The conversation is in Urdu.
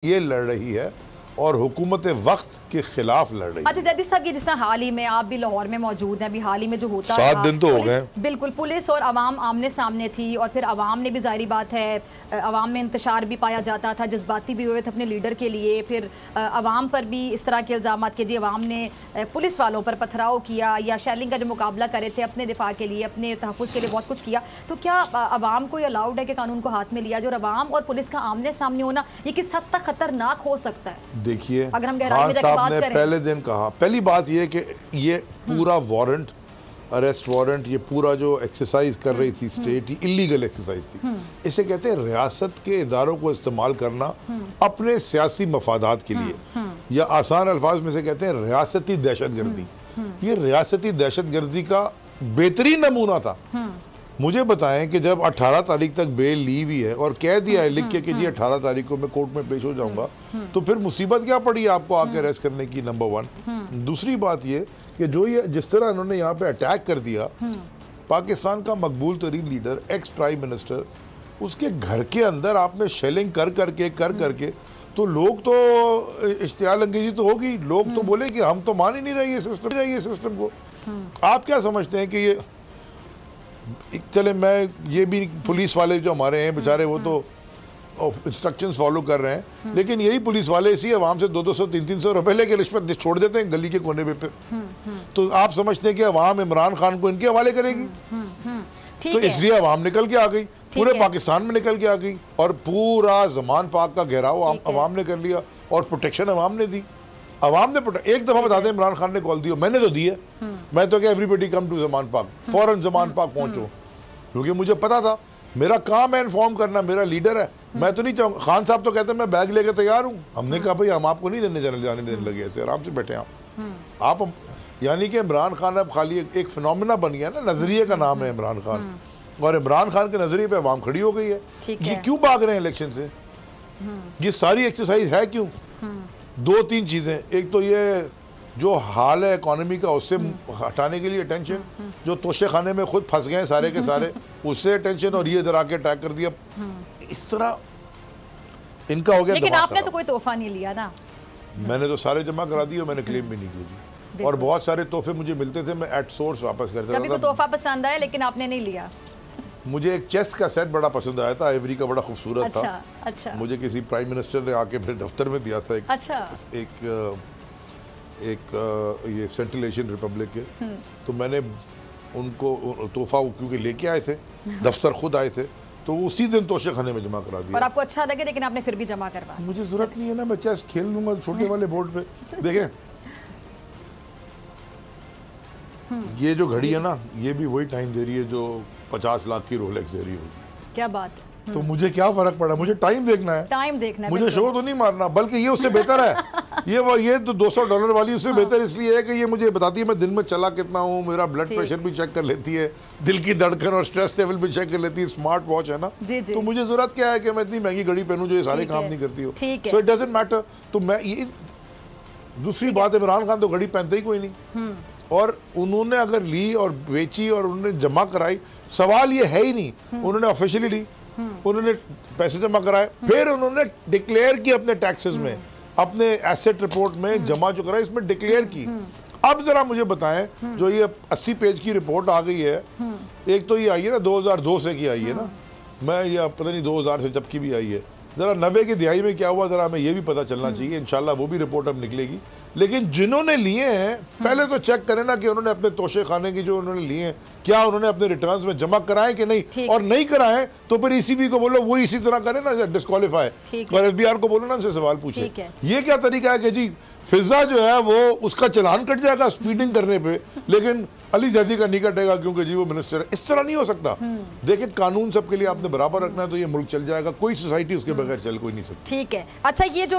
یہ لڑ رہی ہے اور حکومت وقت کے خلاف لڑ رہی ہے۔ اچھا زیدی صاحب، یہ جس طرح حال ہی میں آپ بھی لاہور میں موجود ہیں، ابھی حال ہی میں جو ہوتا ہے 7 دن تو ہو گئے، بالکل پولیس اور عوام آمنے سامنے تھی، اور پھر عوام نے بھی ظاہری بات ہے عوام میں انتشار بھی پایا جاتا تھا، جذباتی بھی ہوئے تھے اپنے لیڈر کے لیے، پھر عوام پر بھی اس طرح کے الزامات کہ جی عوام نے پولیس والوں پر پتھراؤ کیا یا شیلنگ کا جو مقابلہ کرے تھے اپنے دفاع کے لیے، اپنے تحفظ کے لیے بہت کچھ کیا، تو کیا عوام کو یہ الاؤڈ ہے کہ قانون کو ہاتھ میں لیا جو عوام اور پولیس کا آمنے سامنے ہونا یہ کس حد تک خطرناک ہو سکتا ہے؟ دیکھیے اگر ہم خان صاحب نے پہلے دن کہا، پہلی بات یہ کہ یہ پورا وارنٹ، اریسٹ وارنٹ، یہ پورا جو ایکسرسائز کر رہی تھی اسٹیٹ، یہ اللیگل ایکسرسائز تھی۔ اسے کہتے ہیں ریاست کے اداروں کو استعمال کرنا اپنے سیاسی مفادات کے لیے، یا آسان الفاظ میں سے کہتے ہیں ریاستی دہشت گردی۔ یہ ریاستی دہشت گردی کا بہترین نمونہ تھا۔ مجھے بتائیں کہ جب 18 تاریخ تک بیل لی ہوئی ہے اور کہہ دیا ہے لکھ کے کہ جی 18 تاریخ کو میں کورٹ میں پیش ہو جاؤں گا، تو پھر مصیبت کیا پڑی آپ کو آ کے ریسٹ کرنے کی؟ نمبر 1۔ دوسری بات یہ کہ جو یہ جس طرح انہوں نے یہاں پہ اٹیک کر دیا، پاکستان کا مقبول ترین لیڈر، ایکس پرائم منسٹر، اس کے گھر کے اندر آپ نے شیلنگ کر کر کے تو لوگ تو اشتعال انگیزی تو ہوگی، لوگ تو بولے کہ ہم تو مان ہی نہیں رہے یہ سسٹم کو۔ آپ کیا سمجھتے ہیں کہ یہ چلے میں یہ بھی پولیس والے جو ہمارے ہیں بیچارے وہ تو انسٹرکشنز فالو کر رہے ہیں، لیکن یہی پولیس والے اسی عوام سے 200 300 روپے لے کے رشوت چھوڑ دیتے ہیں گلی کے کونے پہ۔ تو آپ سمجھتے ہیں کہ عوام عمران خان کو ان کے حوالے کرے گی؟ تو اس لیے عوام نکل کے آ گئی، پورے پاکستان میں نکل کے آ گئی، اور پورا زمان پاک کا گھیراؤ عوام نے کر لیا اور پروٹیکشن عوام نے دی۔ عوام نے ایک دفعہ بتا دیں عمران خان نے کال دی، میں نے تو دی ہے، میں تو کہ ایوریبڈی کم ٹو زمان پاک، فوراً زمان پاک پہنچو، کیونکہ مجھے پتا تھا میرا کام ہے انفارم کرنا، میرا لیڈر ہے، میں تو نہیں چاہوں گا۔ خان صاحب تو کہتے ہیں میں بیگ لے کے تیار ہوں، ہم نے کہا بھئی ہم آپ کو نہیں جانے دینے لگے، ایسے آرام سے بیٹھے آپ یعنی کہ عمران خان اب خالی ایک فنومینا بن گیا نا، نظریے کا نام ہے عمران خان، اور عمران خان کے نظریے پہ عوام کھڑی ہو گئی ہے۔ یہ کیوں بھاگ رہے ہیں الیکشن سے؟ یہ ساری ایکسرسائز ہے کیوں؟ 2-3 چیزیں، ایک تو یہ جو حال ہے اکانومی کا اس سے ہٹانے کے لیے ٹینشن، جو توشے خانے میں خود پھنس گئے سارے کے سارے اس سے ٹینشن، اور یہ ادھر آ کے اٹیک کر دیا۔ اس طرح ان کا ہو گیا۔ لیکن آپ نے تو کوئی تحفہ نہیں لیا نا؟ میں نے تو سارے جمع کرا دیے اور میں نے کلیم بھی نہیں کی، اور بہت سارے تحفے مجھے ملتے تھے میں ایٹ سورس واپس کرتا تھا۔ کبھی کوئی تحفہ پسند آیا لیکن آپ نے نہیں لیا؟ مجھے ایک چیس کا سیٹ بڑا پسند آیا تھا، ایوری کا، بڑا خوبصورت تھا۔ اچھا، مجھے کسی پرائم منسٹر نے آ کے میرے دفتر میں دیا تھا، ایک یہ سینٹرل ایشین ریپبلک کے، تو میں نے ان کو تحفہ کیونکہ لے کے آئے تھے، دفتر خود آئے تھے، تو وہ اسی دن توشے خانے میں جمع کرا دیا۔ اور آپ کو اچھا لگے لیکن آپ نے پھر بھی جمع کروا؟ مجھے ضرورت نہیں ہے نا، میں چیس کھیل لوں گا چھوٹے والے بورڈ پہ۔ دیکھیں یہ جو گھڑی ہے نا، یہ بھی وہی ٹائم دے رہی ہے جو 50 لاکھ کی رولیکس دے رہی ہوگی۔ کیا بات! تو مجھے کیا فرق پڑا، مجھے ٹائم دیکھنا ہے، مجھے شو تو نہیں مارنا، بلکہ یہ اس سے بہتر ہے، یہ تو $200 والی اس سے بہتر اس لیے ہے کہ یہ مجھے بتاتی ہے میں دن میں چلا کتنا ہوں، میرا بلڈ پریشر بھی چیک کر لیتی ہے، دل کی دھڑکن اور سٹریس لیول بھی چیک کر لیتی ہے، سمارٹ واچ ہے نا۔ تو مجھے ضرورت کیا ہے کہ میں اتنی مہنگی گھڑی پہنوں جو یہ سارے کام نہیں کرتی ہو، سو اٹ ڈزنٹ میٹر۔ تو میں یہ دوسری بات، عمران خان تو گھڑی پہنتے ہی کوئی نہیں، اور انہوں نے اگر لی اور بیچی اور انہوں نے جمع کرائی، سوال یہ ہے ہی نہیں، انہوں نے آفیشلی لی، انہوں نے پیسے جمع کرائے، پھر انہوں نے ڈکلیئر کی اپنے ٹیکسز میں، اپنے ایسٹ رپورٹ میں جمع جو کرائی اس میں ڈکلیئر کی۔ اب ذرا مجھے بتائیں، جو یہ 80 پیج کی رپورٹ آ گئی ہے، ایک تو یہ آئی ہے نا 2002 سے کی آئی ہے نا، میں یہ پتہ نہیں 2000 سے جب کی بھی آئی ہے، ذرا 90 کی دہائی میں کیا ہوا ذرا ہمیں یہ بھی پتہ چلنا چاہیے، انشاءاللہ وہ بھی رپورٹ اب نکلے گی۔ لیکن جنہوں نے لیے ہیں پہلے تو چیک کریں نا کہ انہوں نے اپنے توشے خانے کی جو انہوں نے لیے ہیں کیا انہوں نے اپنے ریٹرنز میں جمع کرائیں کہ نہیں، اور نہیں کرائیں تو پھر ای سی بی کو بولو وہ اسی طرح کریں نا، ڈسکوالیفائی، اور ایس بی آر کو بولو نا ان سے سوال پوچھیں۔ یہ کیا طریقہ ہے کہ جی فضا جو ہے وہ اس کا چلان کٹ جائے گا سپیڈنگ کرنے پہ، لیکن علی زیدی کا نہیں کٹے گا کیونکہ جی وہ منسٹر ہے؟ اس طرح نہیں ہو سکتا۔ دیکھیں قانون سب کے لیے آپ نے برابر رکھنا ہے تو یہ ملک چل جائے گا، کوئی سوسائٹی اس کے بغیر چل کوئی نہیں سکتی۔ ٹھیک ہے، اچھا یہ جو